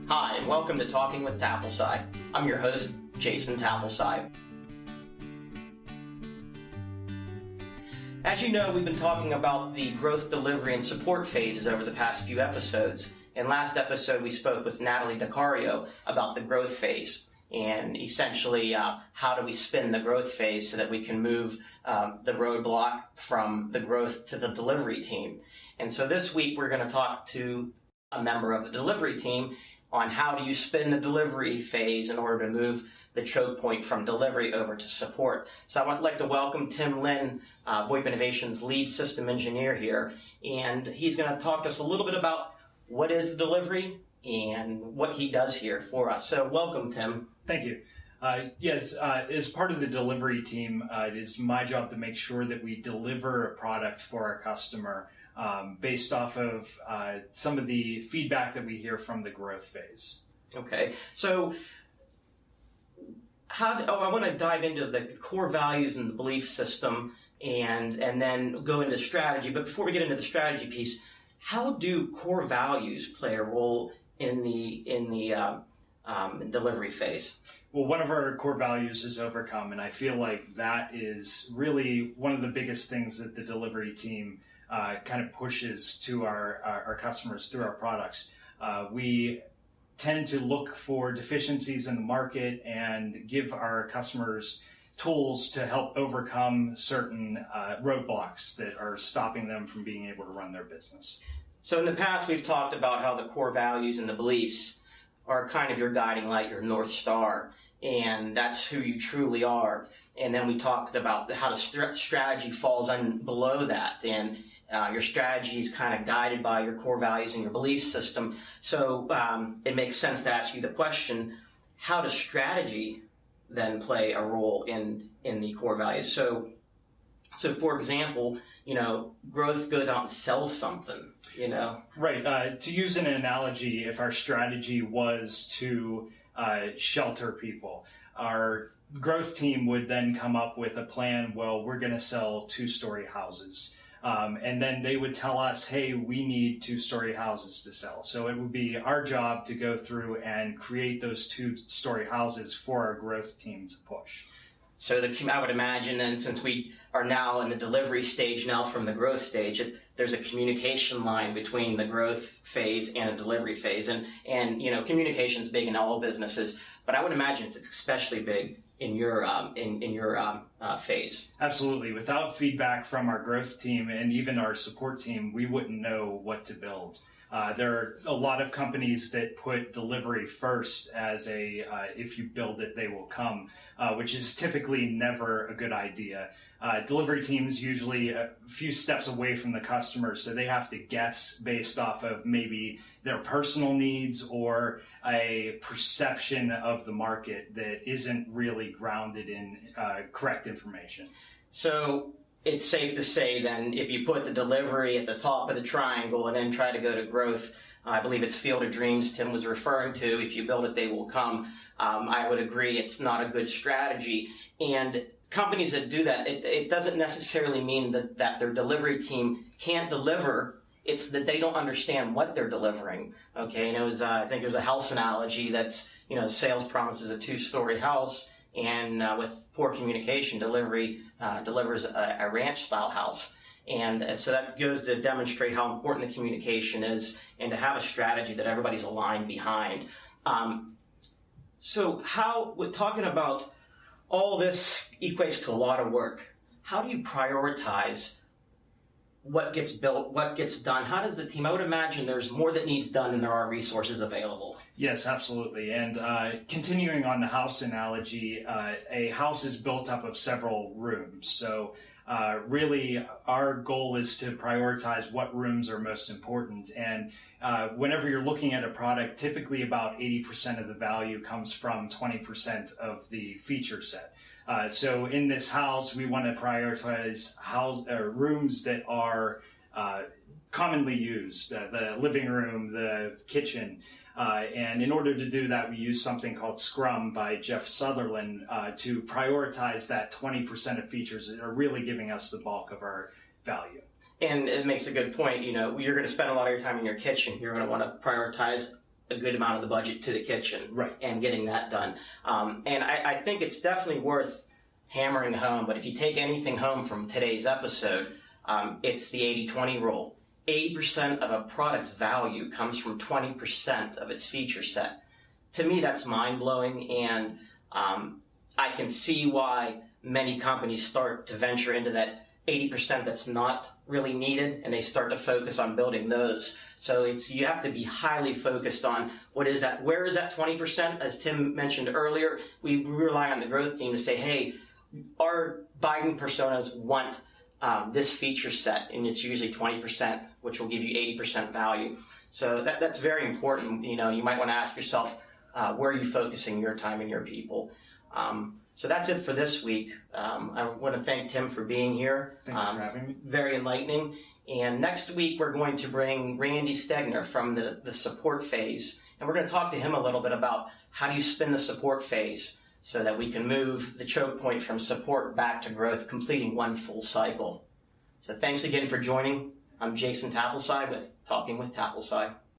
Hi, and welcome to Talking with Tapolci. I'm your host, Jason Tapolci. As you know, we've been talking about the growth, delivery, and support phases over the past few episodes. In last episode, we spoke with Natalie DiCario about the growth phase and essentially how do we spin the growth phase so that we can move the roadblock from the growth to the delivery team. And so this week, we're going to talk to a member of the delivery team on how do you spin the delivery phase in order to move the choke point from delivery over to support. So I would like to welcome Tim Linn, VoIP Innovations lead system engineer here, and he's going to talk to us a little bit about what is the delivery and what he does here for us. So welcome, Tim. Thank you. Yes, as part of the delivery team, it is my job to make sure that we deliver a product for our customer based off of some of the feedback that we hear from the growth phase. Okay, so I want to dive into the core values and the belief system and then go into strategy. But before we get into the strategy piece, how do core values play a role in the delivery phase? Well, one of our core values is overcome, and I feel like that is really one of the biggest things that the delivery team kind of pushes to our customers through our products. We tend to look for deficiencies in the market and give our customers tools to help overcome certain roadblocks that are stopping them from being able to run their business. So in the past, we've talked about how the core values and the beliefs are kind of your guiding light, your North Star, and that's who you truly are. And then we talked about how the strategy falls below that, and your strategy is kind of guided by your core values and your belief system. So it makes sense to ask you the question, how does strategy then play a role in the core values? So for example, growth goes out and sells something, Right. To use an analogy, if our strategy was to shelter people, our growth team would then come up with a plan. Well, we're going to sell 2-story houses. And then they would tell us, hey, we need 2-story houses to sell. So it would be our job to go through and create those 2-story houses for our growth team to push. So I would imagine then, since we are now in the delivery stage now from the growth stage, there's a communication line between the growth phase and a delivery phase. And communication is big in all businesses, but I would imagine it's especially big in your phase. Absolutely. Without feedback from our growth team and even our support team, we wouldn't know what to build. There are a lot of companies that put delivery first as if you build it, they will come, which is typically never a good idea. Delivery teams usually a few steps away from the customer, so they have to guess based off of maybe their personal needs or a perception of the market that isn't really grounded in correct information. So it's safe to say then, if you put the delivery at the top of the triangle and then try to go to growth, I believe it's Field of Dreams Tim was referring to, if you build it, they will come. I would agree it's not a good strategy. And companies that do that, it doesn't necessarily mean that their delivery team can't deliver. It's that they don't understand what they're delivering. Okay, and I think there's a house analogy that's, sales promises a 2-story house, and with poor communication, delivery delivers a ranch-style house. And so that goes to demonstrate how important the communication is and to have a strategy that everybody's aligned behind. So with talking about all this equates to a lot of work. How do you prioritize what gets built, what gets done? How does the team? I would imagine there's more that needs done than there are resources available. Yes, absolutely. And continuing on the house analogy, a house is built up of several rooms. So really, our goal is to prioritize what rooms are most important. And whenever you're looking at a product, typically about 80% of the value comes from 20% of the feature set. So in this house, we want to prioritize rooms that are commonly used, the living room, the kitchen. And in order to do that, we use something called Scrum by Jeff Sutherland to prioritize that 20% of features that are really giving us the bulk of our value. And it makes a good point. You're going to spend a lot of your time in your kitchen. You're going to want to prioritize a good amount of the budget to the kitchen, Right. and getting that done. And I think it's definitely worth hammering home, but if you take anything home from today's episode, it's the 80-20 rule. 80% of a product's value comes from 20% of its feature set. To me, that's mind-blowing, and I can see why many companies start to venture into that 80% that's not really needed, and they start to focus on building those. So you have to be highly focused on what is that, where is that 20%? As Tim mentioned earlier, we rely on the growth team to say, hey, our buying personas want this feature set, and it's usually 20%, which will give you 80% value. So that's very important. You might want to ask yourself, where are you focusing your time and your people? So that's it for this week. I want to thank Tim for being here. Thank you for having me. Very enlightening. And next week, we're going to bring Randy Stegner from the support phase. And we're going to talk to him a little bit about how do you spin the support phase so that we can move the choke point from support back to growth, completing one full cycle. So thanks again for joining. I'm Jason Tapolci with Talking with Tapolci.